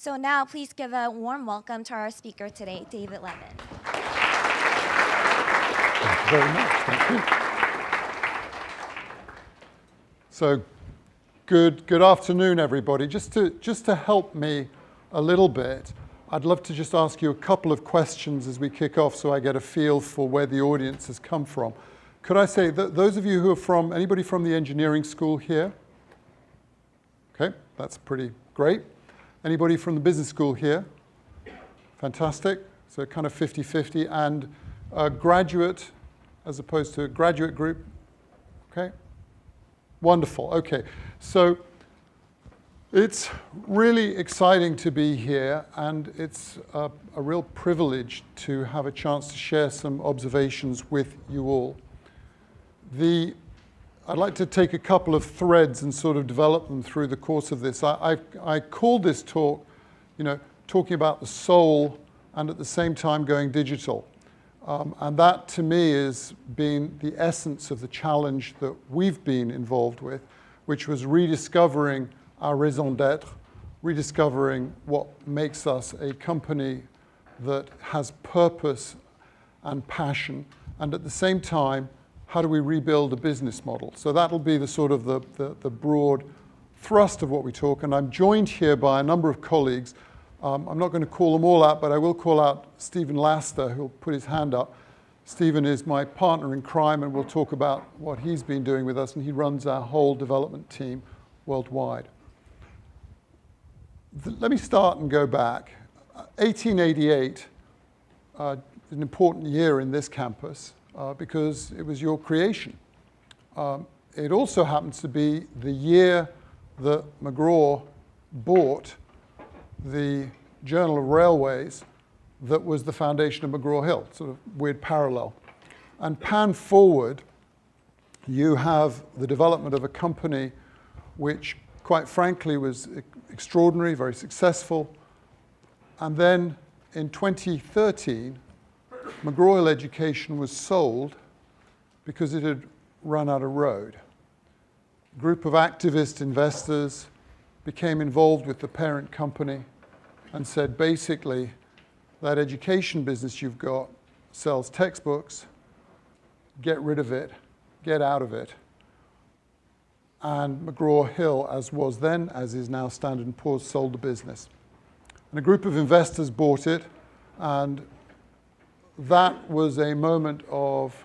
So now please give a warm welcome to our speaker today, David Levin. Thank you very much. Thank you. So good afternoon, everybody. Just to help me a little bit, I'd love to just ask you a couple of questions as we kick off so I get a feel for where the audience has come from. Could I say that those of you who are anybody from the engineering school here? Okay, that's pretty great. Anybody from the business school here? Fantastic. So kind of 50-50. And a graduate as opposed to a graduate group? Okay. Wonderful. Okay. So it's really exciting to be here, and it's a real privilege to have a chance to share some observations with you all. I'd like to take a couple of threads and sort of develop them through the course of this. I called this talk, talking about the soul and at the same time going digital. And that to me has been the essence of the challenge that we've been involved with, which was rediscovering our raison d'etre, rediscovering what makes us a company that has purpose and passion, and at the same time, how do we rebuild a business model? So that'll be the sort of the broad thrust of what we talk, and I'm joined here by a number of colleagues. I'm not going to call them all out, but I will call out Stephen Laster, who'll put his hand up. Stephen is my partner in crime, and we'll talk about what he's been doing with us, and he runs our whole development team worldwide. Let me start and go back. 1888, an important year in this campus, because it was your creation. It also happens to be the year that McGraw bought the Journal of Railways that was the foundation of McGraw-Hill, sort of weird parallel. And pan forward, you have the development of a company which, quite frankly, was extraordinary, very successful. And then in 2013, McGraw-Hill Education was sold because it had run out of road. A group of activist investors became involved with the parent company and said, basically, that education business you've got sells textbooks, get rid of it, get out of it. And McGraw-Hill, as was then, as is now Standard & Poor's, sold the business. And a group of investors bought it, and that was a moment of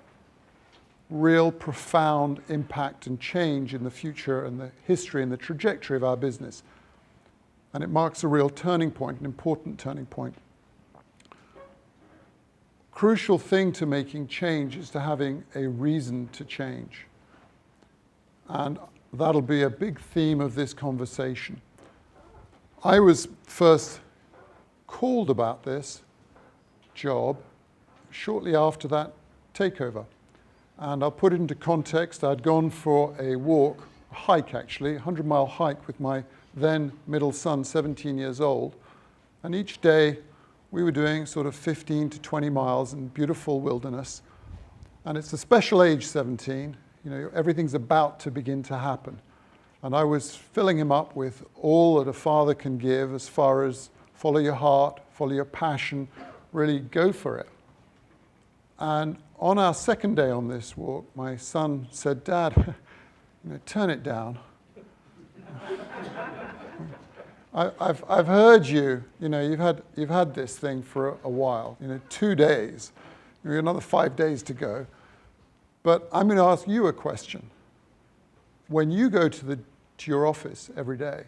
real profound impact and change in the future and the history and the trajectory of our business. And it marks a real turning point, an important turning point. Crucial thing to making change is to having a reason to change. And that'll be a big theme of this conversation. I was first called about this job shortly after that takeover. And I'll put it into context. I'd gone for a walk, a hike actually, a 100-mile hike with my then middle son, 17 years old. And each day we were doing sort of 15 to 20 miles in beautiful wilderness. And it's a special age, 17. Everything's about to begin to happen. And I was filling him up with all that a father can give as far as follow your heart, follow your passion, really go for it. And on our second day on this walk, my son said, "Dad, turn it down. I've heard you. You've had this thing for a while. 2 days. You've got another 5 days to go. But I'm going to ask you a question. When you go to your office every day,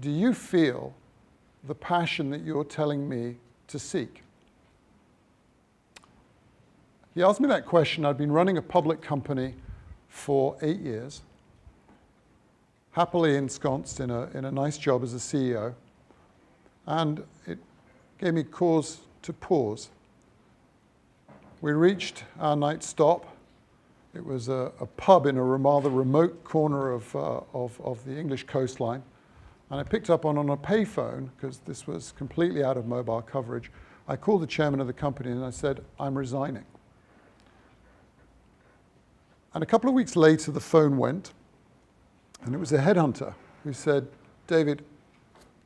do you feel the passion that you're telling me to seek?" He asked me that question. I'd been running a public company for 8 years, happily ensconced in a nice job as a CEO, and it gave me cause to pause. We reached our night stop. It was a pub in a rather remote corner of the English coastline, and I picked up on a payphone, because this was completely out of mobile coverage. I called the chairman of the company and I said, "I'm resigning." And a couple of weeks later, the phone went, and it was a headhunter who said, "David,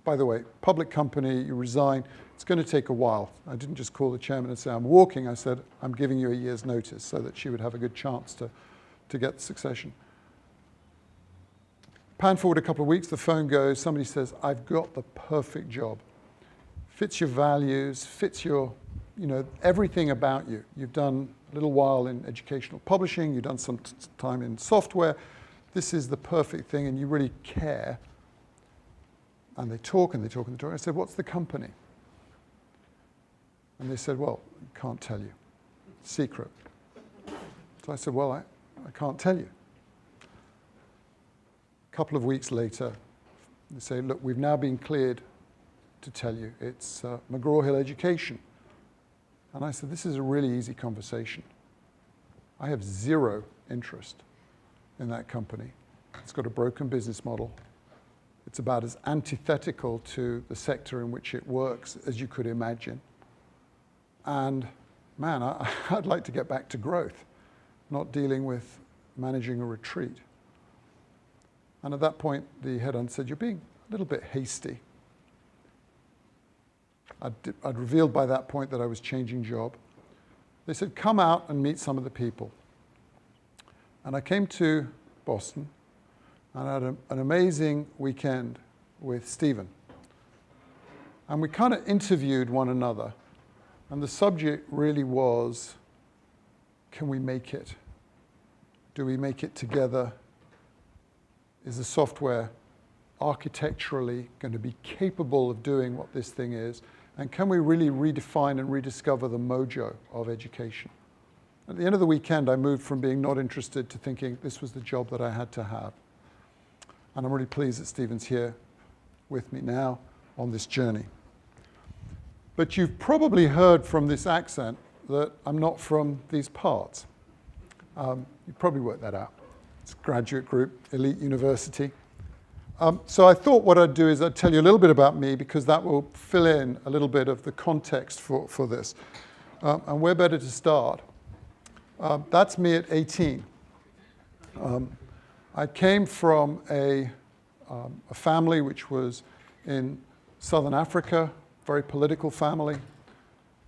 by the way, public company, you resign, it's going to take a while. I didn't just call the chairman and say, I'm walking. I said, I'm giving you a year's notice so that she would have a good chance to get the succession. Pan forward a couple of weeks, the phone goes, somebody says, I've got the perfect job. Fits your values, fits your, everything about you. You've done a little while in educational publishing, you've done some time in software. This is the perfect thing and you really care. And they talk and they talk and they talk. I said, what's the company? And they said, well, I can't tell you. Secret. So I said, well, I can't tell you. A couple of weeks later, they say, look, we've now been cleared to tell you. It's McGraw-Hill Education. And I said, this is a really easy conversation. I have zero interest in that company. It's got a broken business model. It's about as antithetical to the sector in which it works as you could imagine. And man, I'd like to get back to growth, not dealing with managing a retreat. And at that point, the headhunter said, you're being a little bit hasty. I'd revealed by that point that I was changing job. They said, come out and meet some of the people. And I came to Boston and I had an amazing weekend with Stephen. And we kind of interviewed one another. And the subject really was, can we make it? Do we make it together? Is the software architecturally going to be capable of doing what this thing is? And can we really redefine and rediscover the mojo of education? At the end of the weekend, I moved from being not interested to thinking this was the job that I had to have. And I'm really pleased that Stephen's here with me now on this journey. But you've probably heard from this accent that I'm not from these parts. You probably worked that out. It's a graduate group, elite university. So I thought what I'd do is I'd tell you a little bit about me because that will fill in a little bit of the context for this. And where better to start? That's me at 18. I came from a family which was in Southern Africa, very political family,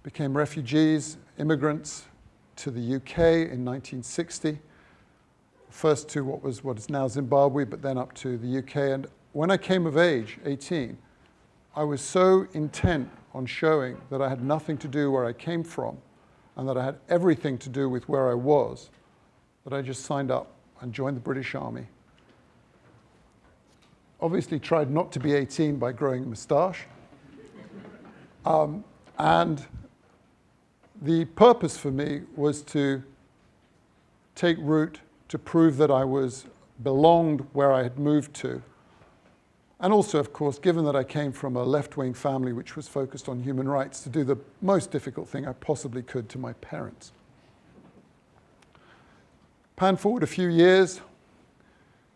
became refugees, immigrants to the UK in 1960, first to what is now Zimbabwe, but then up to the UK. And when I came of age, 18, I was so intent on showing that I had nothing to do where I came from and that I had everything to do with where I was, that I just signed up and joined the British Army. Obviously tried not to be 18 by growing a moustache. And the purpose for me was to take root, to prove that I belonged where I had moved to. And also, of course, given that I came from a left-wing family which was focused on human rights, to do the most difficult thing I possibly could to my parents. Pan forward a few years.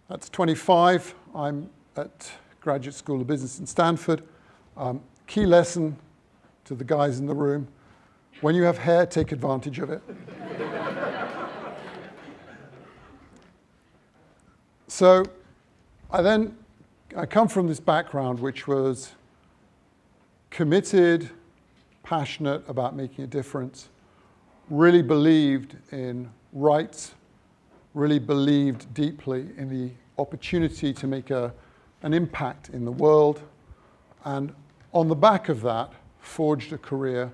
That's 25. I'm at Graduate School of Business in Stanford. Key lesson to the guys in the room: when you have hair, take advantage of it. So I come from this background which was committed, passionate about making a difference, really believed in rights, really believed deeply in the opportunity to make an impact in the world, and on the back of that, forged a career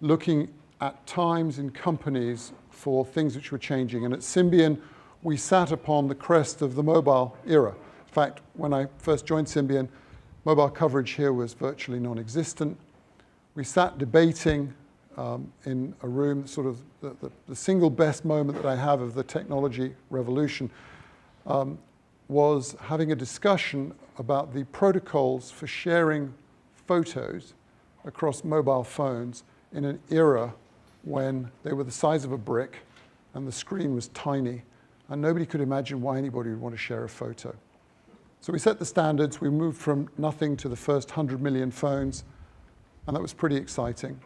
looking at times in companies for things which were changing. And at Symbian, we sat upon the crest of the mobile era. In fact, when I first joined Symbian, mobile coverage here was virtually non-existent. We sat debating in a room, sort of the single best moment that I have of the technology revolution was having a discussion about the protocols for sharing photos across mobile phones in an era when they were the size of a brick and the screen was tiny, and nobody could imagine why anybody would want to share a photo. So we set the standards. We moved from nothing to the first 100 million phones, and that was pretty exciting.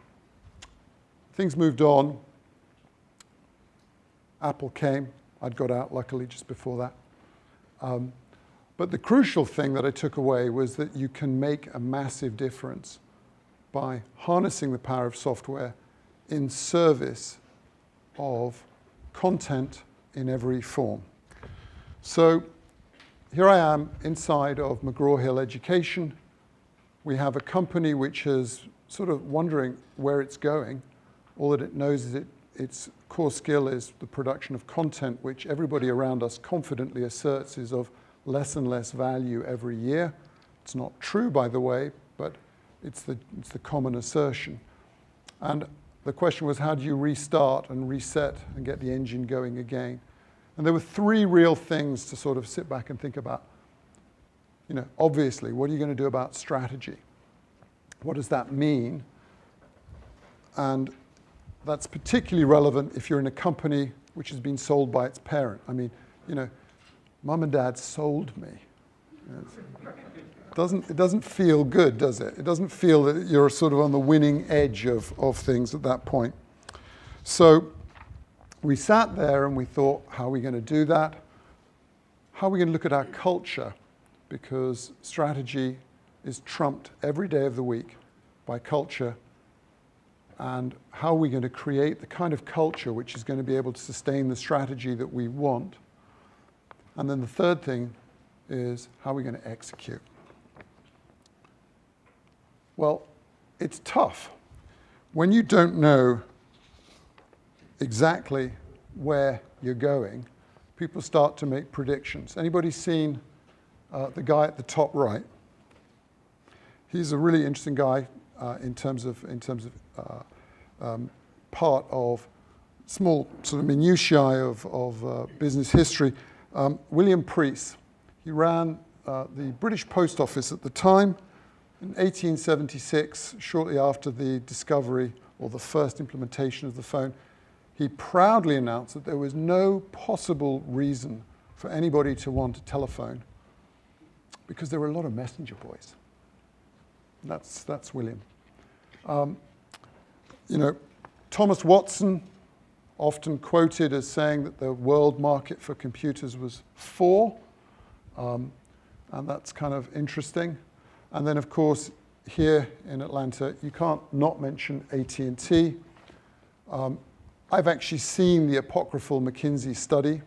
Things moved on. Apple came. I'd got out, luckily, just before that. But the crucial thing that I took away was that you can make a massive difference by harnessing the power of software in service of content in every form. So here I am inside of McGraw-Hill Education. We have a company which is sort of wondering where it's going. All that it knows is its core skill is the production of content, which everybody around us confidently asserts is of less and less value every year. It's not true, by the way, but it's the common assertion. And the question was, how do you restart and reset and get the engine going again? And there were three real things to sort of sit back and think about. You know, obviously, what are you going to do about strategy? What does that mean? And that's particularly relevant if you're in a company which has been sold by its parent. I mean, you know, Mum and Dad sold me. It doesn't feel good, does it? It doesn't feel that you're sort of on the winning edge of things at that point. So we sat there and we thought, how are we going to do that? How are we going to look at our culture? Because strategy is trumped every day of the week by culture. And how are we going to create the kind of culture which is going to be able to sustain the strategy that we want? And then the third thing is, how are we going to execute? Well, it's tough. When you don't know exactly where you're going, people start to make predictions. Anybody seen the guy at the top right? He's a really interesting guy in terms of part of small sort of minutiae of business history. William Preece. He ran the British Post Office at the time. In 1876, shortly after the discovery or the first implementation of the phone, he proudly announced that there was no possible reason for anybody to want a telephone because there were a lot of messenger boys. That's William. You know, Thomas Watson, often quoted as saying that the world market for computers was 4, and that's kind of interesting. And then, of course, here in Atlanta, you can't not mention AT&T. I've actually seen the apocryphal McKinsey study,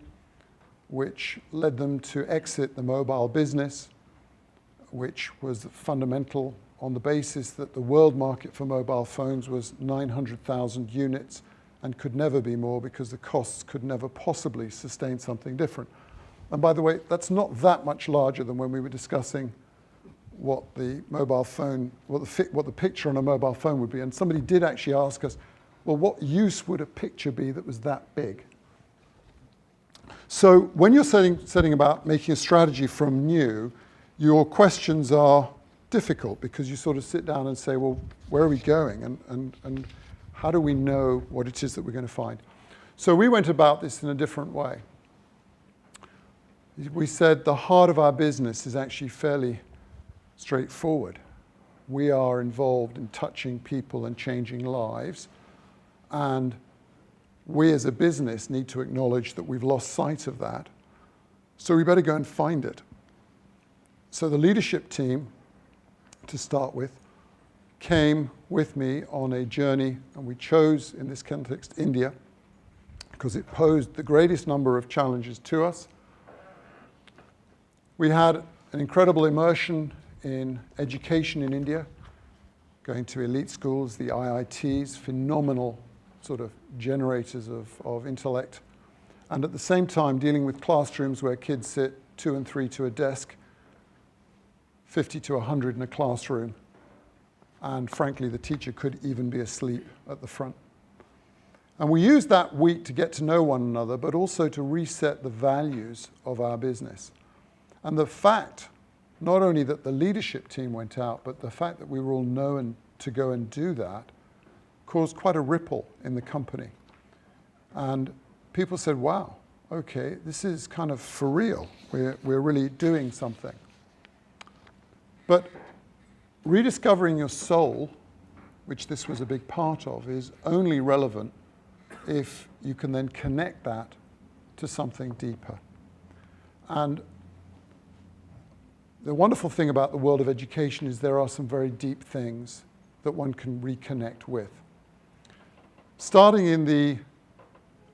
which led them to exit the mobile business, which was fundamental on the basis that the world market for mobile phones was 900,000 units and could never be more because the costs could never possibly sustain something different. And by the way, that's not that much larger than when we were discussing what the mobile phone, what the picture on a mobile phone would be. And somebody did actually ask us, well, what use would a picture be that was that big? So when you're setting about making a strategy from new, your questions are difficult because you sort of sit down and say, well, where are we going? And how do we know what it is that we're going to find? So we went about this in a different way. We said the heart of our business is actually fairly straightforward. We are involved in touching people and changing lives. And we as a business need to acknowledge that we've lost sight of that. So we better go and find it. So the leadership team, to start with, came with me on a journey, and we chose, in this context, India, because it posed the greatest number of challenges to us. We had an incredible immersion in education in India, going to elite schools, the IITs, phenomenal sort of generators of intellect, and at the same time dealing with classrooms where kids sit 2 and 3 to a desk, 50 to 100 in a classroom, and frankly, the teacher could even be asleep at the front. And we used that week to get to know one another, but also to reset the values of our business. And the fact, not only that the leadership team went out, but the fact that we were all known to go and do that caused quite a ripple in the company. And people said, wow, okay, this is kind of for real. We're really doing something. But rediscovering your soul, which this was a big part of, is only relevant if you can then connect that to something deeper. And the wonderful thing about the world of education is there are some very deep things that one can reconnect with. Starting in the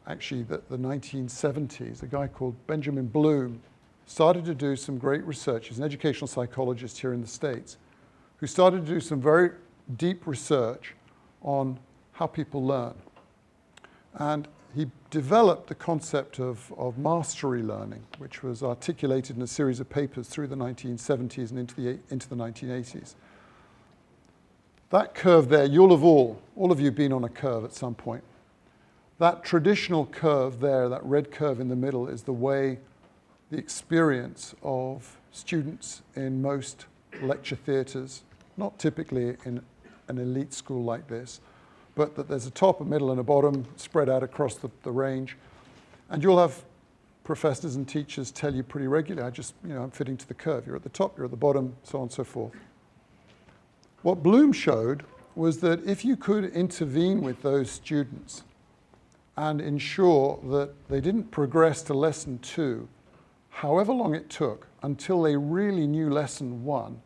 1970s, a guy called Benjamin Bloom started to do some great research. He's an educational psychologist here in the States, who started to do some very deep research on how people learn. And he developed the concept of mastery learning, which was articulated in a series of papers through the 1970s and into the 1980s. That curve there, all of you have been on a curve at some point. That traditional curve there, that red curve in the middle, is the way the experience of students in most lecture theatres, not typically in an elite school like this, but that there's a top, a middle, and a bottom spread out across the range. And you'll have professors and teachers tell you pretty regularly, I'm fitting to the curve. You're at the top, you're at the bottom, so on and so forth. What Bloom showed was that if you could intervene with those students and ensure that they didn't progress to lesson 2, however long it took, until they really knew lesson 1,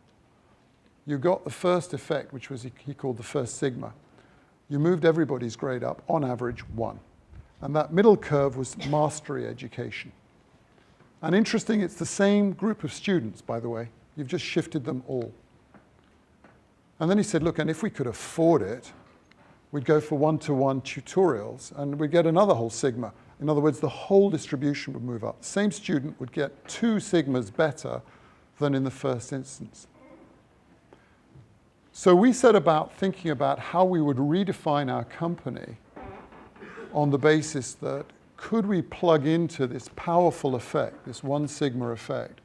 you got the first effect, which was he called the first sigma. You moved everybody's grade up, on average, 1. And that middle curve was mastery education. And interesting, it's the same group of students, by the way. You've just shifted them all. And then he said, look, and if we could afford it, we'd go for one-to-one tutorials, and we'd get another whole sigma. In other words, the whole distribution would move up. The same student would get 2 sigmas better than in the first instance. So we set about thinking about how we would redefine our company on the basis that could we plug into this powerful effect, this 1 sigma effect?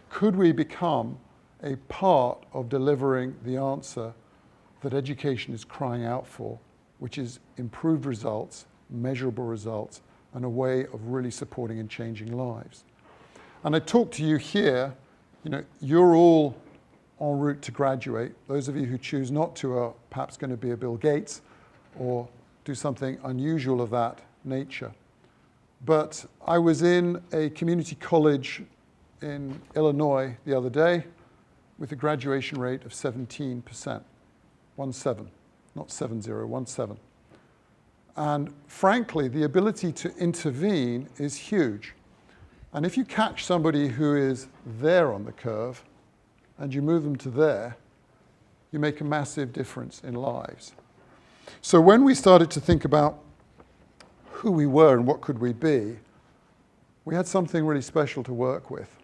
Could we become a part of delivering the answer that education is crying out for, which is improved results, measurable results, and a way of really supporting and changing lives? And I talk to you here, you're all en route to graduate. Those of you who choose not to are perhaps going to be a Bill Gates or do something unusual of that nature. But I was in a community college in Illinois the other day with a graduation rate of 17%, 17, not 70, 17. And frankly, the ability to intervene is huge. And if you catch somebody who is there on the curve and you move them to there, you make a massive difference in lives. So when we started to think about who we were and what could we be, we had something really special to work with.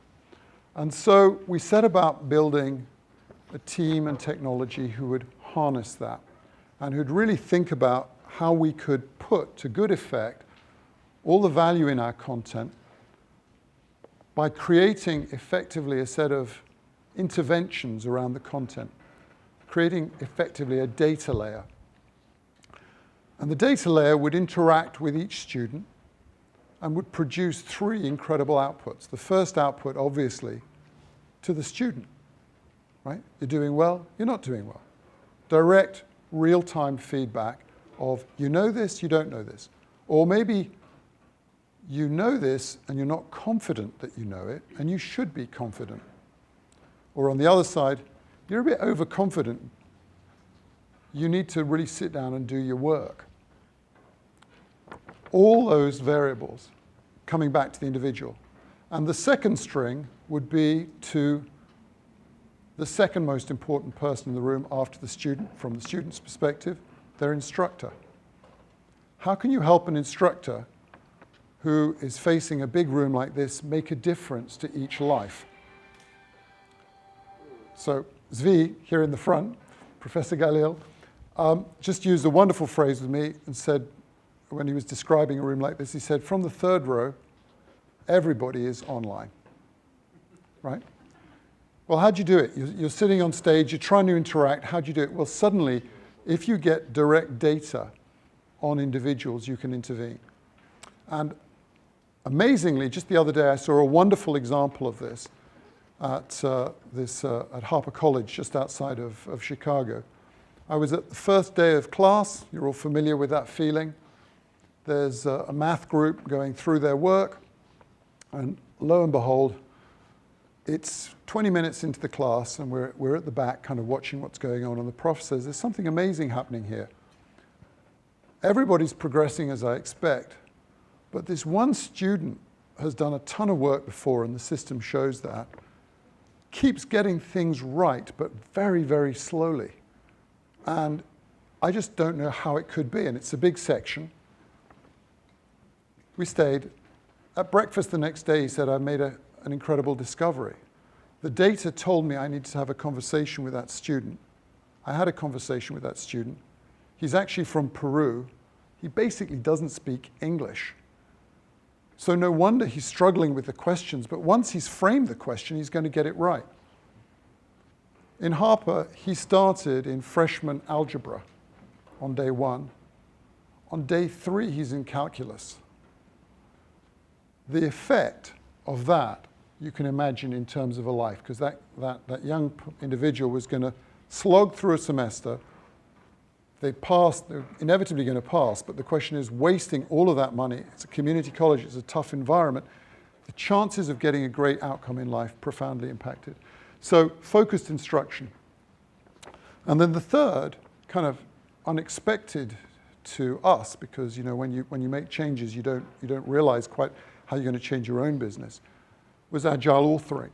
And so we set about building a team and technology who would harness that and who'd really think about how we could put to good effect all the value in our content by creating effectively a set of interventions around the content, creating effectively a data layer. And the data layer would interact with each student and would produce 3 incredible outputs. The first output, obviously, to the student, right? You're doing well, you're not doing well. Direct, real-time feedback of, you know this, you don't know this. Or maybe you know this and you're not confident that you know it, and you should be confident. Or on the other side, you're a bit overconfident. You need to really sit down and do your work. All those variables coming back to the individual. And the second string would be to the second most important person in the room after the student, from the student's perspective, their instructor. How can you help an instructor who is facing a big room like this make a difference to each life? So Zvi, here in the front, Professor Galil, just used a wonderful phrase with me and said, when he was describing a room like this, he said, from the 3rd row, everybody is online, right? Well, how'd you do it? You're sitting on stage, you're trying to interact, how'd you do it? Well, suddenly, if you get direct data on individuals, you can intervene. And amazingly, just the other day, I saw a wonderful example of this at Harper College, just outside of Chicago. I was at the first day of class. You're all familiar with that feeling. There's a math group going through their work, and lo and behold, it's 20 minutes into the class, and we're at the back kind of watching what's going on, and the prof says, there's something amazing happening here. Everybody's progressing as I expect, but this one student has done a ton of work before, and the system shows that, keeps getting things right, but very, very slowly. And I just don't know how it could be, and it's a big section. We stayed. At breakfast the next day, he said, I made an incredible discovery. The data told me I needed to have a conversation with that student. I had a conversation with that student. He's actually from Peru. He basically doesn't speak English. So no wonder he's struggling with the questions, but once he's framed the question, he's going to get it right. In Harper, he started in freshman algebra on day 1. On day 3, he's in calculus. The effect of that, you can imagine in terms of a life, because that young individual was going to slog through a semester. They passed, they're inevitably going to pass, but the question is wasting all of that money. It's a community college, it's a tough environment. The chances of getting a great outcome in life profoundly impacted. So focused instruction. And then the third, kind of unexpected to us, because when you make changes, you don't realize quite how you're going to change your own business, was agile authoring.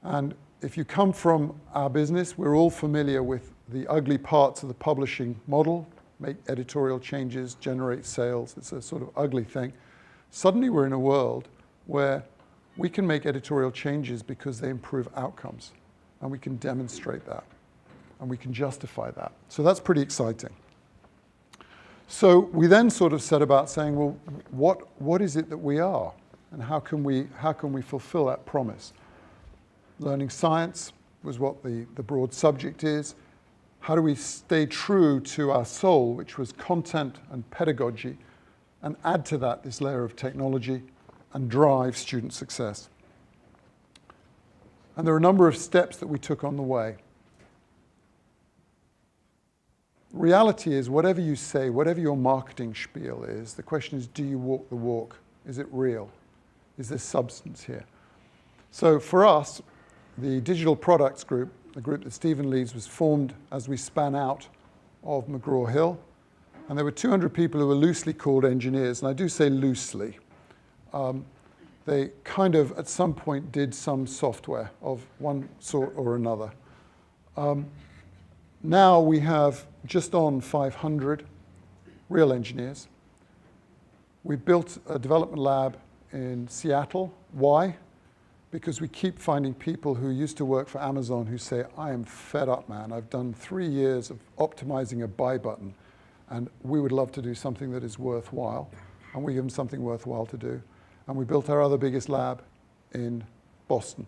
And if you come from our business, we're all familiar with the ugly parts of the publishing model, make editorial changes, generate sales. It's a sort of ugly thing. Suddenly we're in a world where we can make editorial changes because they improve outcomes, and we can demonstrate that, and we can justify that. So that's pretty exciting. So we then sort of set about saying, well, what is it that we are, and how can we fulfill that promise? Learning science was what the broad subject is. How do we stay true to our soul, which was content and pedagogy, and add to that this layer of technology and drive student success? And there are a number of steps that we took on the way. Reality is, whatever you say, whatever your marketing spiel is, the question is, do you walk the walk? Is it real? Is there substance here? So for us, the Digital Products Group, the group that Stephen leads, was formed as we span out of McGraw-Hill. And there were 200 people who were loosely called engineers, and I do say loosely. They kind of, at some point, did some software of one sort or another. Now we have just on 500 real engineers. We built a development lab in Seattle. Why? Because we keep finding people who used to work for Amazon who say, I am fed up, man. I've done 3 years of optimizing a buy button, and we would love to do something that is worthwhile. And we give them something worthwhile to do. And we built our other biggest lab in Boston.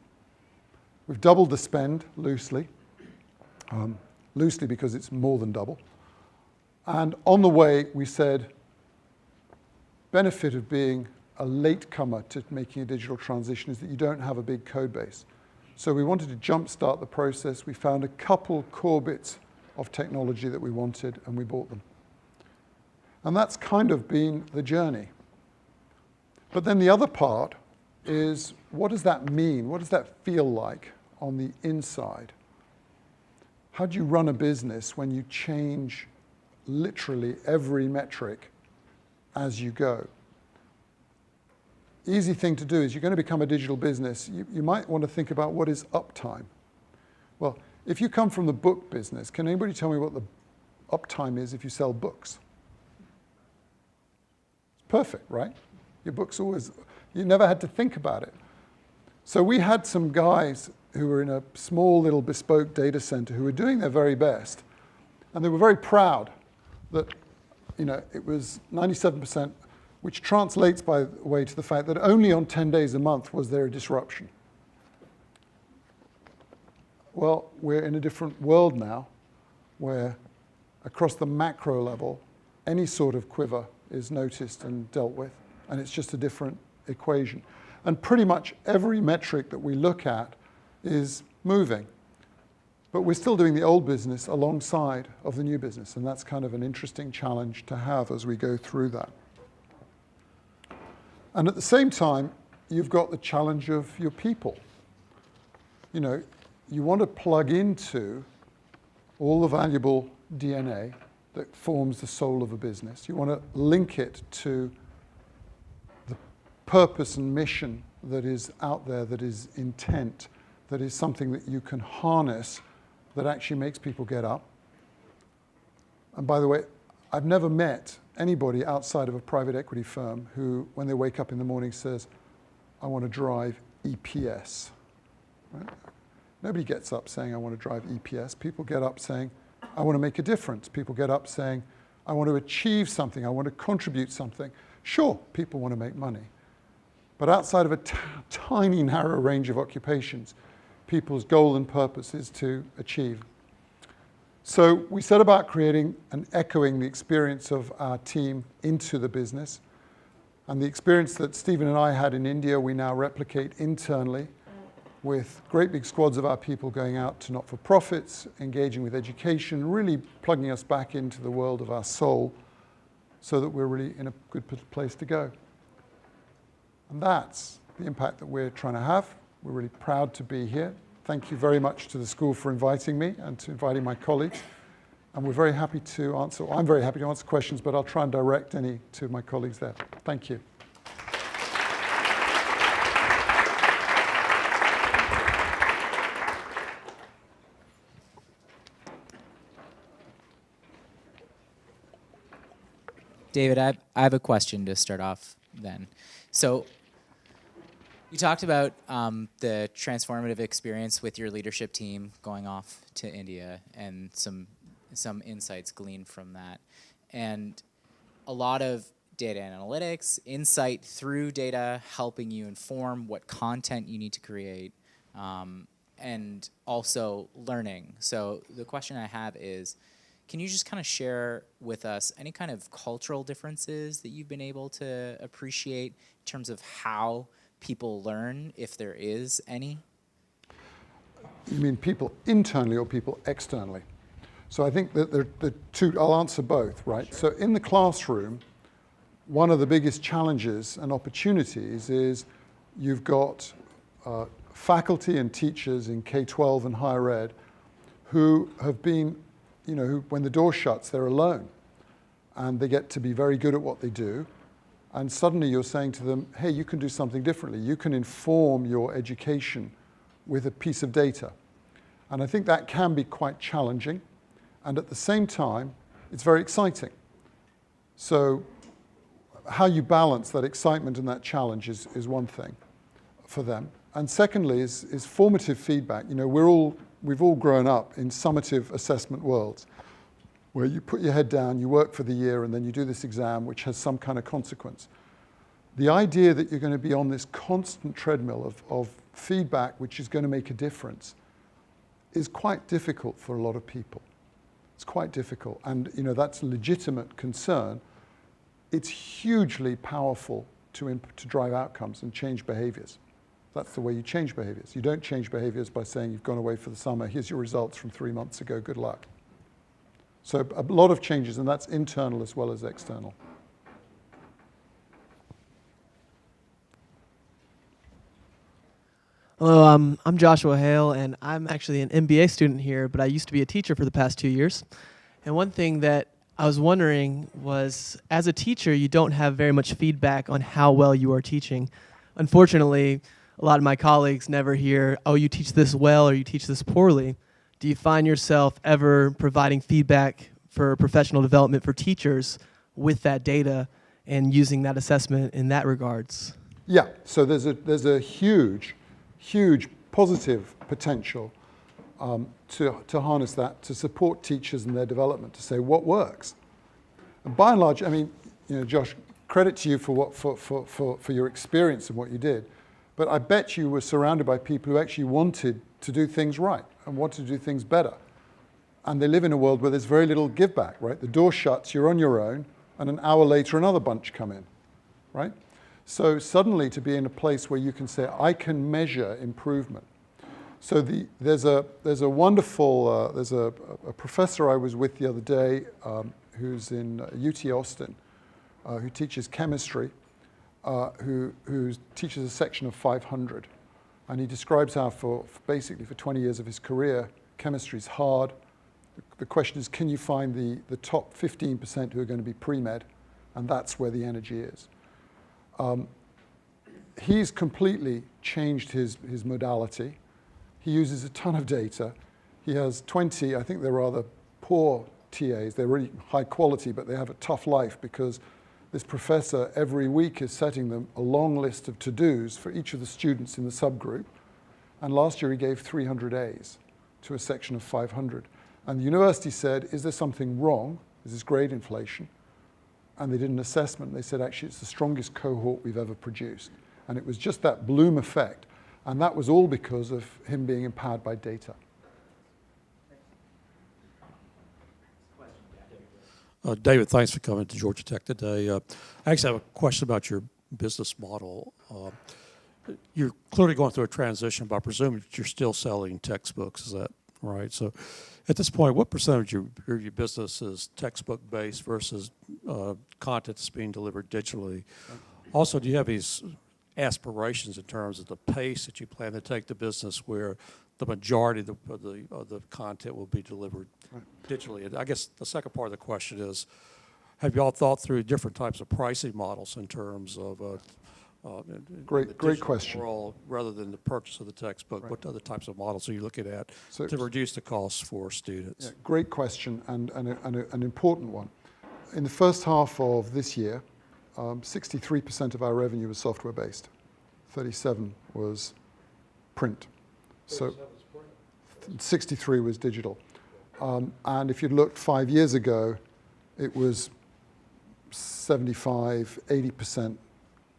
We've doubled the spend, loosely. Loosely because it's more than double. And on the way, we said, benefit of being a latecomer to making a digital transition is that you don't have a big code base. So we wanted to jumpstart the process. We found a couple core bits of technology that we wanted, and we bought them. And that's kind of been the journey. But then the other part is, what does that mean? What does that feel like on the inside? How do you run a business when you change literally every metric as you go? Easy thing to do is, you're going to become a digital business. You might want to think about, what is uptime? Well, if you come from the book business, can anybody tell me what the uptime is if you sell books? It's perfect, right? Your book's always, you never had to think about it. So we had some guys who were in a small little bespoke data center who were doing their very best. And they were very proud that it was 97%, which translates, by the way, to the fact that only on 10 days a month was there a disruption. Well, we're in a different world now, where across the macro level, any sort of quiver is noticed and dealt with, and it's just a different equation. And pretty much every metric that we look at is moving. But we're still doing the old business alongside of the new business, and that's kind of an interesting challenge to have as we go through that. And at the same time, you've got the challenge of your people. you want to plug into all the valuable DNA that forms the soul of a business. You want to link it to the purpose and mission that is out there, that is intent, that is something that you can harness, that actually makes people get up. And by the way, I've never met anybody outside of a private equity firm who, when they wake up in the morning, says, I want to drive EPS. Right? Nobody gets up saying, I want to drive EPS. People get up saying, I want to make a difference. People get up saying, I want to achieve something. I want to contribute something. Sure, people want to make money. But outside of a tiny, narrow range of occupations, people's goal and purpose is to achieve. So we set about creating and echoing the experience of our team into the business. And the experience that Stephen and I had in India, we now replicate internally with great big squads of our people going out to not-for-profits, engaging with education, really plugging us back into the world of our soul so that we're really in a good place to go. And that's the impact that we're trying to have. We're really proud to be here. Thank you very much to the school for inviting me and to inviting my colleagues. And we're very happy to answer, I'm very happy to answer questions, but I'll try and direct any to my colleagues there. Thank you. David, I have a question to start off then. So you talked about the transformative experience with your leadership team going off to India and some insights gleaned from that. And a lot of data analytics, insight through data, helping you inform what content you need to create, and also learning. So the question I have is, can you just kind of share with us any kind of cultural differences that you've been able to appreciate in terms of how people learn, if there is any? You mean people internally or people externally? So I think that the two, I'll answer both, right? Sure. So in the classroom, one of the biggest challenges and opportunities is you've got faculty and teachers in K-12 and higher ed who have been, who, when the door shuts, they're alone. And they get to be very good at what they do. And suddenly you're saying to them, hey, you can do something differently. You can inform your education with a piece of data. And I think that can be quite challenging. And at the same time, it's very exciting. So how you balance that excitement and that challenge is one thing for them. And secondly is formative feedback. We've all grown up in summative assessment worlds where you put your head down, you work for the year, and then you do this exam which has some kind of consequence. The idea that you're going to be on this constant treadmill of feedback which is going to make a difference is quite difficult for a lot of people. It's quite difficult, and that's a legitimate concern. It's hugely powerful to drive outcomes and change behaviors. That's the way you change behaviors. You don't change behaviors by saying you've gone away for the summer, here's your results from 3 months ago, good luck. So a lot of changes, and that's internal as well as external. Hello, I'm Joshua Hale, and I'm actually an MBA student here, but I used to be a teacher for the past 2 years. And one thing that I was wondering was, as a teacher, you don't have very much feedback on how well you are teaching. Unfortunately, a lot of my colleagues never hear, oh, you teach this well or you teach this poorly. Do you find yourself ever providing feedback for professional development for teachers with that data and using that assessment in that regards? Yeah, so there's a huge positive potential to harness that, to support teachers in their development, to say what works. And by and large, I mean, Josh, credit to you for your experience and what you did, but I bet you were surrounded by people who actually wanted to do things right and wanted to do things better. And they live in a world where there's very little give back, right? The door shuts, you're on your own, and an hour later another bunch come in, right? So suddenly to be in a place where you can say, I can measure improvement. So there's a wonderful, there's a professor I was with the other day who's in UT Austin, who teaches chemistry, who teaches a section of 500. And he describes how basically for 20 years of his career, chemistry is hard. The question is, can you find the top 15% who are going to be pre-med? And that's where the energy is. He's completely changed his modality. He uses a ton of data. He has 20, I think they're rather poor TAs. They're really high quality, but they have a tough life because this professor every week is setting them a long list of to-dos for each of the students in the subgroup. And last year he gave 300 A's to a section of 500. And the university said, is there something wrong? Is this grade inflation? And they did an assessment. They said, actually, it's the strongest cohort we've ever produced. And it was just that bloom effect. And that was all because of him being empowered by data. David, thanks for coming to Georgia Tech today. I actually have a question about your business model. You're clearly going through a transition, but I presume that you're still selling textbooks. Is that right? So at this point, what percentage of your business is textbook-based versus content that's being delivered digitally? Also, do you have these aspirations in terms of the pace that you plan to take the business where the majority of the content will be delivered digitally? And I guess the second part of the question is, have you all thought through different types of pricing models in terms of Great question. World, rather than the purchase of the textbook, what other types of models are you looking at to reduce the costs for students? Yeah, great question and an important one. In the first half of this year, 63% of our revenue was software-based. 37% was print. So 63 was digital. And if you looked 5 years ago, it was 75, 80%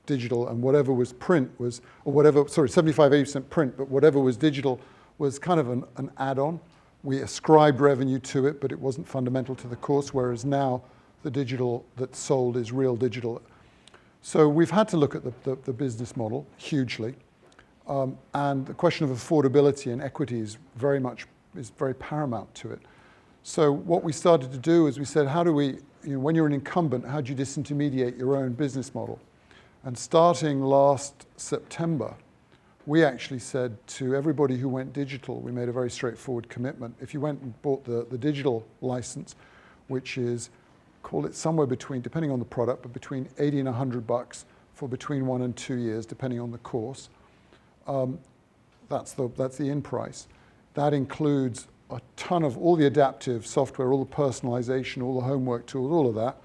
digital, and whatever was print was, or whatever, sorry, 75, 80% print, but whatever was digital was kind of an add-on. We ascribed revenue to it, but it wasn't fundamental to the course, whereas now the digital that's sold is real digital. So we've had to look at the business model hugely. And the question of affordability and equity is very paramount to it. So what we started to do is we said, how do we, when you're an incumbent, how do you disintermediate your own business model? And starting last September, we actually said to everybody who went digital, we made a very straightforward commitment. If you went and bought the digital license, which is, call it somewhere between, depending on the product, but between 80 and $100 for between 1 and 2 years, depending on the course. That's the in price. That includes a ton of all the adaptive software, all the personalization, all the homework tools, all of that.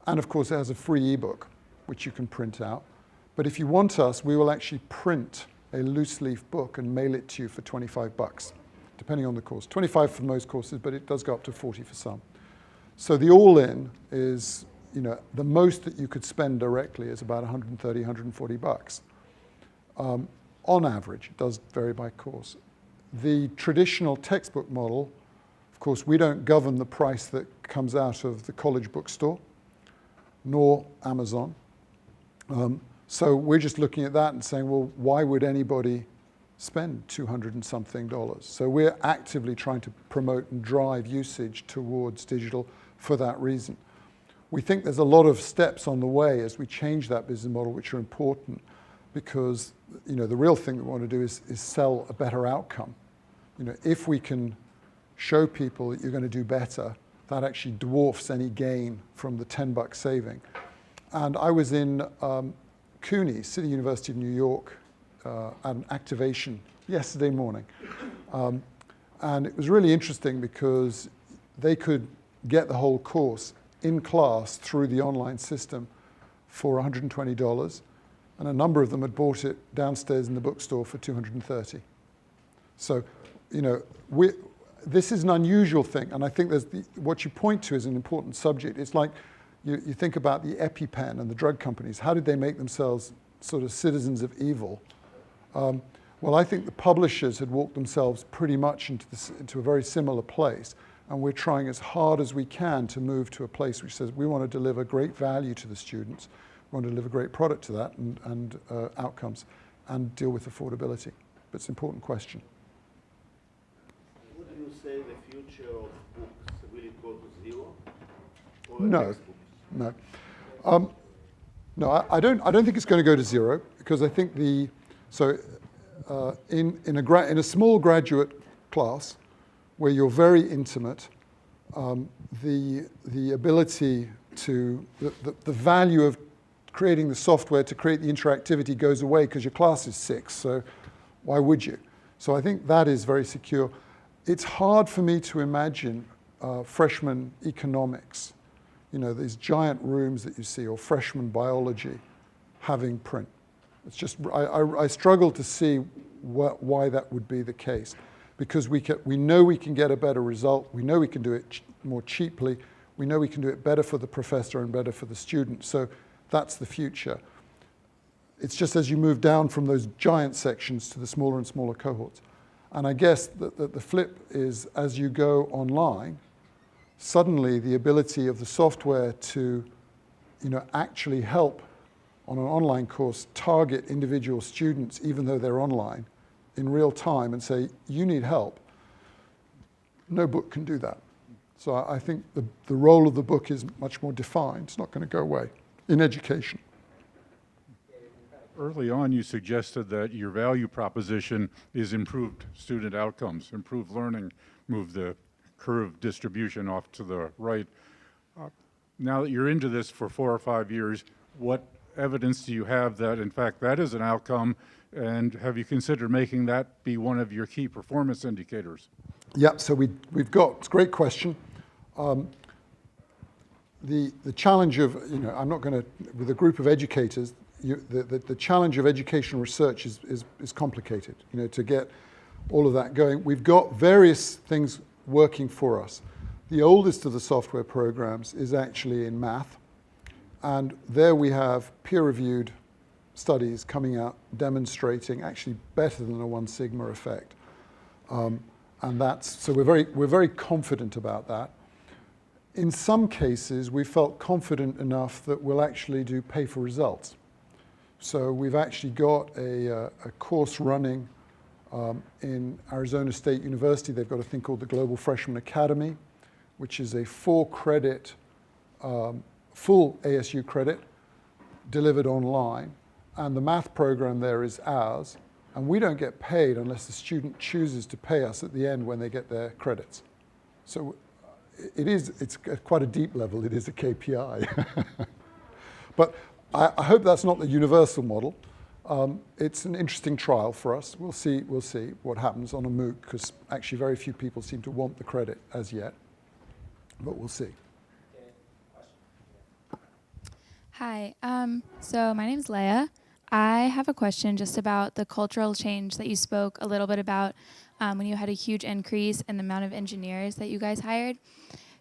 And of course, it has a free ebook, which you can print out. But if you want us, we will actually print a loose leaf book and mail it to you for $25, depending on the course. 25 for most courses, but it does go up to 40 for some. So the all-in is, the most that you could spend directly is about 130, 140 bucks. On average, it does vary by course. The traditional textbook model, of course, we don't govern the price that comes out of the college bookstore, nor Amazon. So we're just looking at that and saying, well, why would anybody spend $200 and something? So we're actively trying to promote and drive usage towards digital for that reason. We think there's a lot of steps on the way as we change that business model, which are important, because the real thing we want to do is sell a better outcome. If we can show people that you're going to do better, that actually dwarfs any gain from the $10 saving. And I was in CUNY, City University of New York, at an activation yesterday morning. And it was really interesting because they could get the whole course in class through the online system for $120. And a number of them had bought it downstairs in the bookstore for $230. So, this is an unusual thing. And I think what you point to is an important subject. It's like you think about the EpiPen and the drug companies. How did they make themselves sort of citizens of evil? Well, I think the publishers had walked themselves pretty much into a very similar place. And we're trying as hard as we can to move to a place which says we want to deliver great value to the students. We want to deliver great product to that and outcomes and deal with affordability. But it's an important question. Would you say the future of books, will it go to zero? Or No. No, I don't think it's going to go to zero, because I think the in a small graduate class where you're very intimate, the ability to, the value of creating the software to create the interactivity goes away because your class is 6, so why would you? So I think that is very secure. It's hard for me to imagine freshman economics, you know, these giant rooms that you see, or freshman biology having print. It's just, I struggle to see why that would be the case, because we know we can get a better result, we know we can do it more cheaply, we know we can do it better for the professor and better for the student, so that's the future. It's just as you move down from those giant sections to the smaller and smaller cohorts. And I guess the flip is, as you go online, suddenly the ability of the software to, you know, actually help on an online course target individual students, even though they're online, in real time and say, you need help. No book can do that. So I think the role of the book is much more defined. It's not going to go away in education. Early on, you suggested that your value proposition is improved student outcomes, improved learning, move the curve distribution off to the right. Now that you're into this for 4 or 5 years, what evidence do you have that, in fact, that is an outcome, and have you considered making that be one of your key performance indicators? Yeah, so we've got, it's a great question. The challenge of, you know, I'm not going to, with a group of educators, the challenge of educational research is complicated, you know, to get all of that going. We've got various things working for us. The oldest of the software programs is actually in math, and there we have peer-reviewed studies coming out demonstrating actually better than a 1 sigma effect. And that's, so we're very confident about that. In some cases, we felt confident enough that we'll actually do pay for results. So we've actually got a course running in Arizona State University. They've got a thing called the Global Freshman Academy, which is a 4-credit, full ASU credit, delivered online. And the math program there is ours. And we don't get paid unless the student chooses to pay us at the end when they get their credits. So it's at quite a deep level, it is a KPI. But I hope that's not the universal model. It's an interesting trial for us. We'll see what happens on a MOOC, because actually very few people seem to want the credit as yet. But we'll see. Hi, so my name is Leia. I have a question just about the cultural change that you spoke a little bit about when you had a huge increase in the amount of engineers that you guys hired.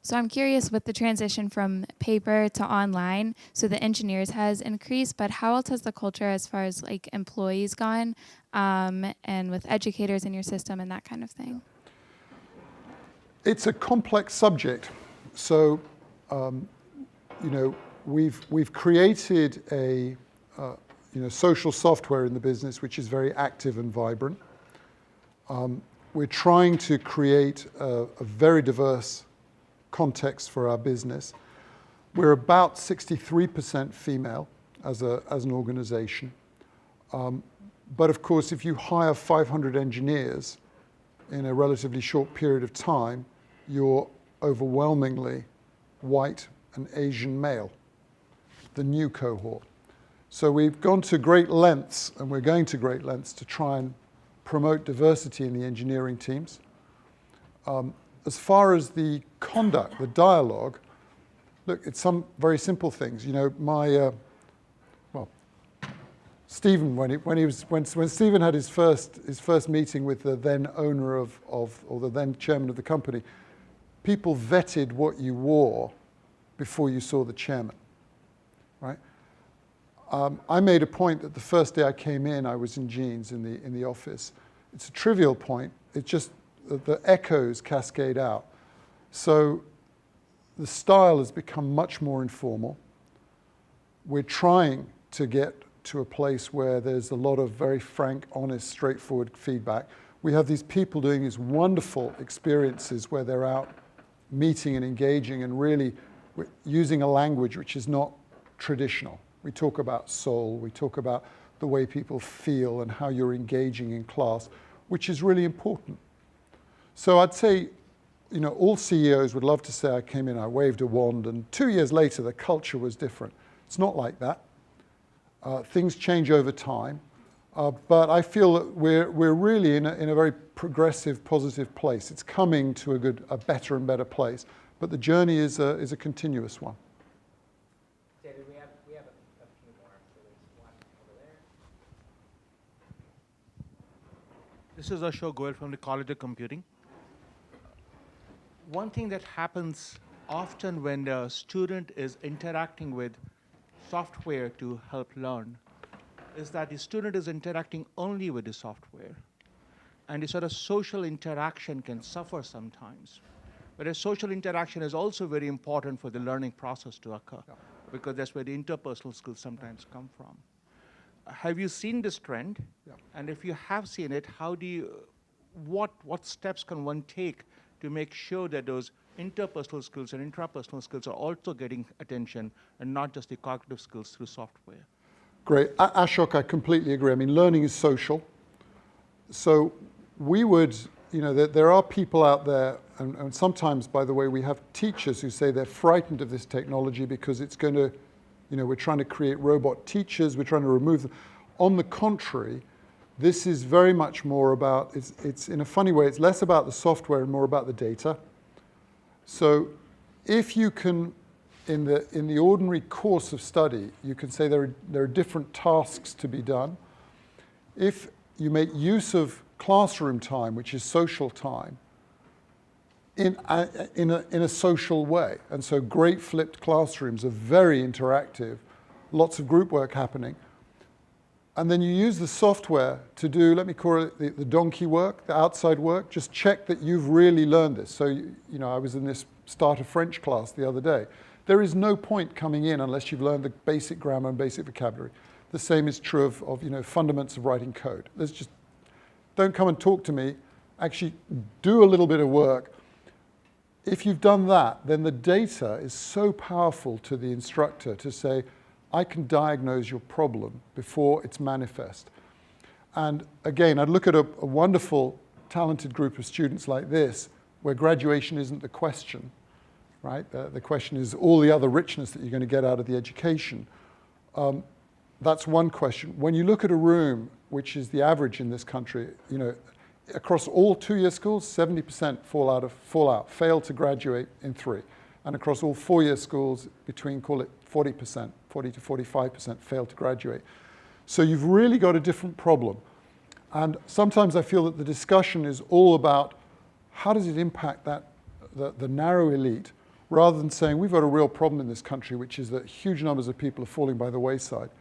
So I'm curious, with the transition from paper to online, so the engineers has increased, but how else has the culture as far as like employees gone, and with educators in your system and that kind of thing? It's a complex subject. So, you know, we've created a social software in the business which is very active and vibrant. We're trying to create a very diverse context for our business. We're about 63% female as an organization. But of course, if you hire 500 engineers in a relatively short period of time, you're overwhelmingly white and Asian male, the new cohort. So we've gone to great lengths, and we're going to great lengths to try and promote diversity in the engineering teams. As far as the conduct, the dialogue, look, it's some very simple things. You know, Stephen, when Stephen had his first meeting with the then owner or the then chairman of the company, people vetted what you wore before you saw the chairman, right? I made a point that the first day I came in, I was in jeans in the office. It's a trivial point. It's just the echoes cascade out. So the style has become much more informal. We're trying to get to a place where there's a lot of very frank, honest, straightforward feedback. We have these people doing these wonderful experiences where they're out meeting and engaging and really using a language which is not traditional. We talk about soul, we talk about the way people feel and how you're engaging in class, which is really important. So I'd say, all CEOs would love to say I came in, I waved a wand, and 2 years later the culture was different. It's not like that. Things change over time, but I feel that we're really in a very progressive, positive place. It's coming to a better and better place, but the journey is a continuous one. David, we have a few more. So there's one over there. This is Ashok Goel from the College of Computing. One thing that happens often when the student is interacting with software to help learn is that the student is interacting only with the software. And the sort of social interaction can suffer sometimes. Whereas social interaction is also very important for the learning process to occur, because that's where the interpersonal skills sometimes come from. Have you seen this trend? Yeah. And if you have seen it, what steps can one take to make sure that those interpersonal skills and intrapersonal skills are also getting attention and not just the cognitive skills through software? Great. Ashok, I completely agree. I mean, learning is social. So we would, there are people out there, and sometimes, by the way, we have teachers who say they're frightened of this technology because it's going to, we're trying to create robot teachers, we're trying to remove them. On the contrary, this is very much more about, it's in a funny way, it's less about the software and more about the data. So if you can, in the ordinary course of study, you can say there are different tasks to be done. If you make use of classroom time, which is social time, in a social way, and so great flipped classrooms are very interactive, lots of group work happening, and then you use the software to do, let me call it the donkey work, the outside work, just check that you've really learned this. So, I was in this starter French class the other day. There is no point coming in unless you've learned the basic grammar and basic vocabulary. The same is true of fundamentals of writing code. There's just, don't come and talk to me, actually do a little bit of work. If you've done that, then the data is so powerful to the instructor to say, I can diagnose your problem before it's manifest. And again, I'd look at a wonderful, talented group of students like this, where graduation isn't the question, right? The question is all the other richness that you're going to get out of the education. That's one question. When you look at a room, which is the average in this country, across all 2-year schools, 70% fail to graduate in 3. And across all 4-year schools, between, call it 40%, 40 to 45% fail to graduate. So you've really got a different problem. And sometimes I feel that the discussion is all about how does it impact the narrow elite, rather than saying we've got a real problem in this country, which is that huge numbers of people are falling by the wayside.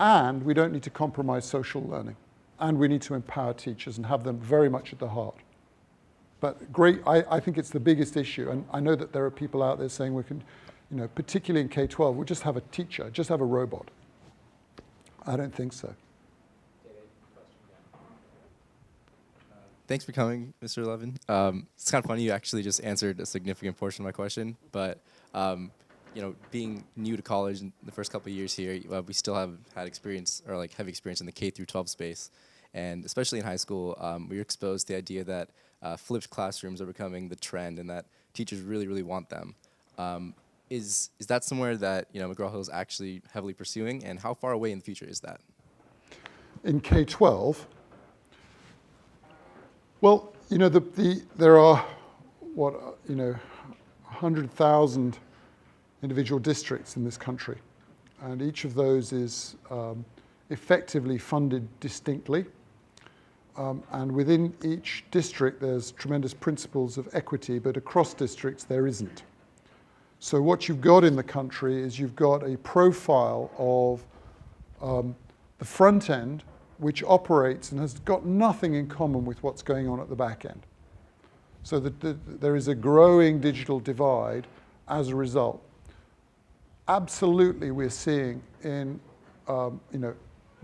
And we don't need to compromise social learning. And we need to empower teachers and have them very much at the heart. But great, I think it's the biggest issue. And I know that there are people out there saying we can, particularly in K-12, we'll just have a teacher, just have a robot. I don't think so. Thanks for coming, Mr. Levin. It's kind of funny, you actually just answered a significant portion of my question, but being new to college in the first couple of years here, we still have had experience, or like heavy experience in the K through 12 space. And especially in high school, we were exposed to the idea that flipped classrooms are becoming the trend and that teachers really, really want them. Is that somewhere that McGraw-Hill is actually heavily pursuing, and how far away in the future is that? In K-12, well, there are 100,000 individual districts in this country, and each of those is effectively funded distinctly. And within each district, there's tremendous principles of equity, but across districts, there isn't. So what you've got in the country is you've got a profile of the front end, which operates and has got nothing in common with what's going on at the back end. So there is a growing digital divide as a result. Absolutely, we're seeing in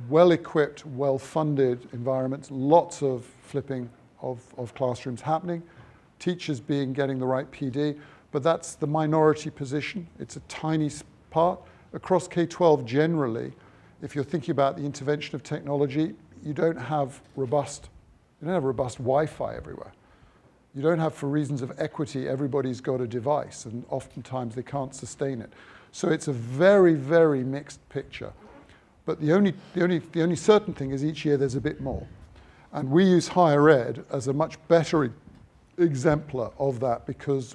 well-equipped, well-funded environments, lots of flipping of classrooms happening, teachers getting the right PD, but that's the minority position. It's a tiny part. Across K-12 generally, if you're thinking about the intervention of technology, you don't have robust Wi-Fi everywhere. You don't have, for reasons of equity, everybody's got a device, and oftentimes they can't sustain it. So it's a very, very mixed picture. But the only certain thing is each year there's a bit more. And we use higher ed as a much better exemplar of that because,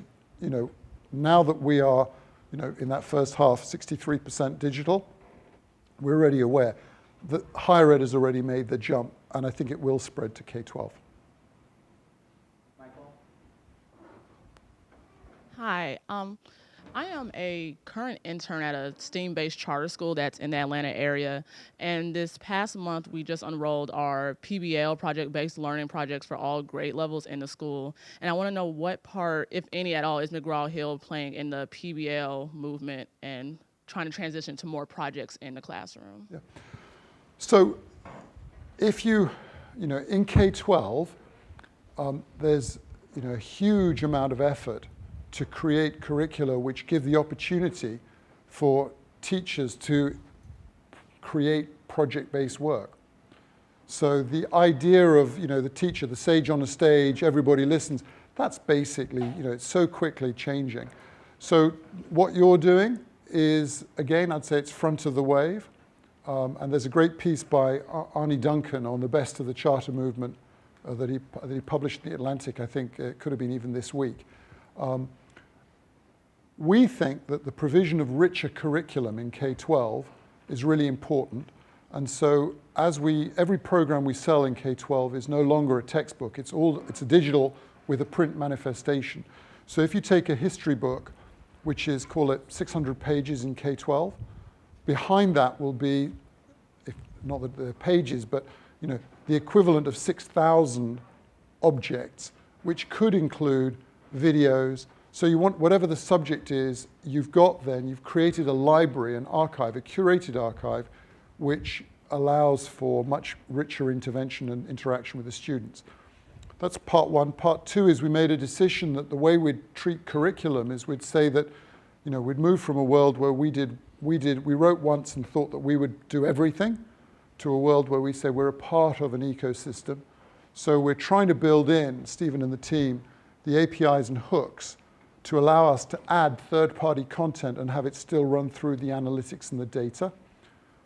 now that we are, in that first half, 63% digital, we're already aware that higher ed has already made the jump, and I think it will spread to K-12. Michael? Hi. I am a current intern at a STEAM-based charter school that's in the Atlanta area. And this past month, we just unrolled our PBL, project-based learning projects for all grade levels in the school. And I want to know what part, if any at all, is McGraw-Hill playing in the PBL movement and trying to transition to more projects in the classroom? Yeah. So if in K-12, there's a huge amount of effort to create curricula which give the opportunity for teachers to create project-based work. So the idea of the teacher, the sage on the stage, everybody listens, that's basically, it's so quickly changing. So what you're doing is, again, I'd say it's front of the wave. And there's a great piece by Arnie Duncan on the best of the charter movement that he published in The Atlantic. I think it could have been even this week. We think that the provision of richer curriculum in K-12 is really important. And so every program we sell in K-12 is no longer a textbook. It's a digital with a print manifestation. So if you take a history book, which is, call it 600 pages in K-12, behind that will be, not the pages, but the equivalent of 6,000 objects, which could include videos. So you want, whatever the subject is, you've created a library, an archive, a curated archive, which allows for much richer intervention and interaction with the students. That's part one. Part two is we made a decision that the way we'd treat curriculum is we'd say that, we'd move from a world where we wrote once and thought that we would do everything, to a world where we say we're a part of an ecosystem. So we're trying to build in, Stephen and the team, the APIs and hooks to allow us to add third-party content and have it still run through the analytics and the data,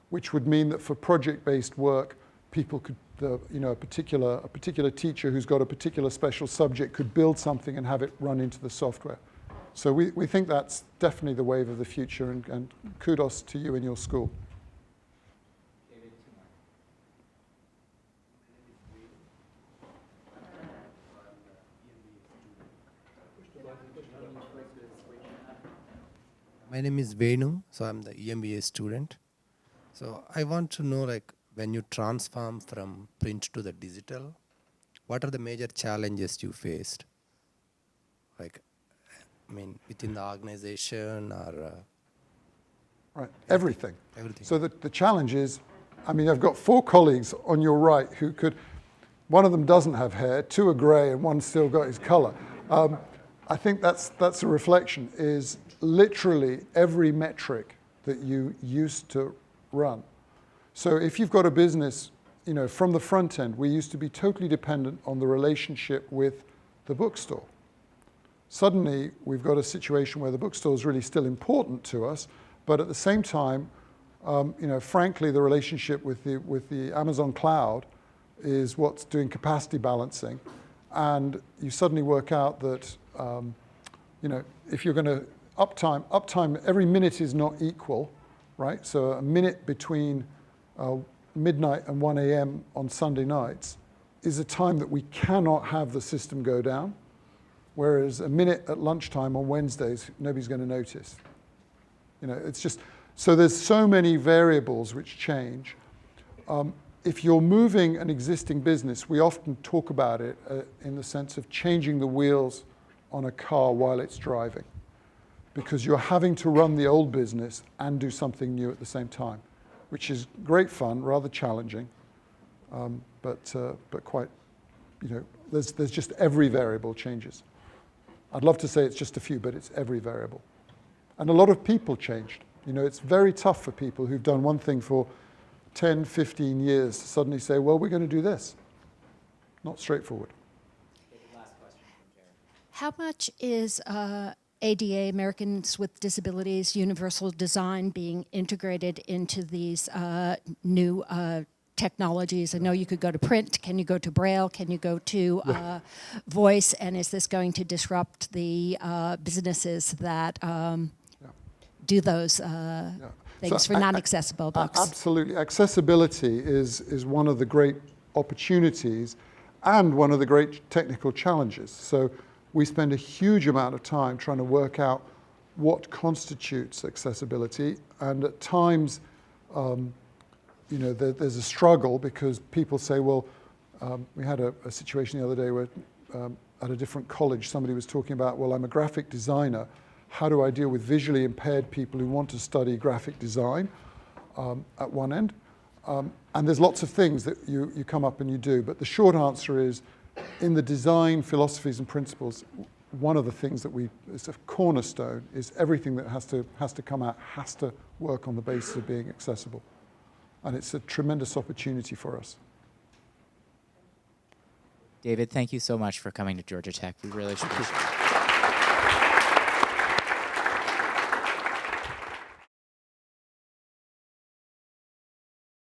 which would mean that for project-based work, people could, a particular teacher who's got a particular special subject could build something and have it run into the software. So we think that's definitely the wave of the future, and kudos to you and your school. My name is Venom, so I'm the EMBA student. So I want to know, when you transform from print to the digital, what are the major challenges you faced? Within the organization or? Right, everything. Everything. So the challenge is, I've got 4 colleagues on your right who one of them doesn't have hair, 2 are gray, and 1's still got his color. I think that's a reflection, is literally every metric that you used to run. So if you've got a business, from the front end, we used to be totally dependent on the relationship with the bookstore. Suddenly, we've got a situation where the bookstore is really still important to us, but at the same time, frankly, the relationship with the Amazon cloud is what's doing capacity balancing. And you suddenly work out that, if you're going to uptime, every minute is not equal, right? So a minute between midnight and 1 a.m. on Sunday nights is a time that we cannot have the system go down, whereas a minute at lunchtime on Wednesdays, nobody's going to notice. It's just, so there's so many variables which change. If you're moving an existing business, we often talk about it in the sense of changing the wheels on a car while it's driving, because you're having to run the old business and do something new at the same time, which is great fun, rather challenging, but quite, there's just every variable changes. I'd love to say it's just a few, but it's every variable. And a lot of people changed. It's very tough for people who've done one thing for 10, 15 years to suddenly say, well, we're going to do this. Not straightforward. How much is ADA, Americans with Disabilities, Universal Design, being integrated into these new technologies? I know you could go to print. Can you go to Braille? Can you go to voice? And is this going to disrupt the businesses that do those things for non-accessible books? Absolutely. Accessibility is one of the great opportunities and one of the great technical challenges. So we spend a huge amount of time trying to work out what constitutes accessibility, and at times, there's a struggle because people say, well, we had a situation the other day where at a different college somebody was talking about, well, I'm a graphic designer. How do I deal with visually impaired people who want to study graphic design at one end? And there's lots of things that you come up and you do, but the short answer is, in the design philosophies and principles, one of the things that is a cornerstone is everything that has to come out has to work on the basis of being accessible. And it's a tremendous opportunity for us. David, thank you so much for coming to Georgia Tech. We really appreciate it.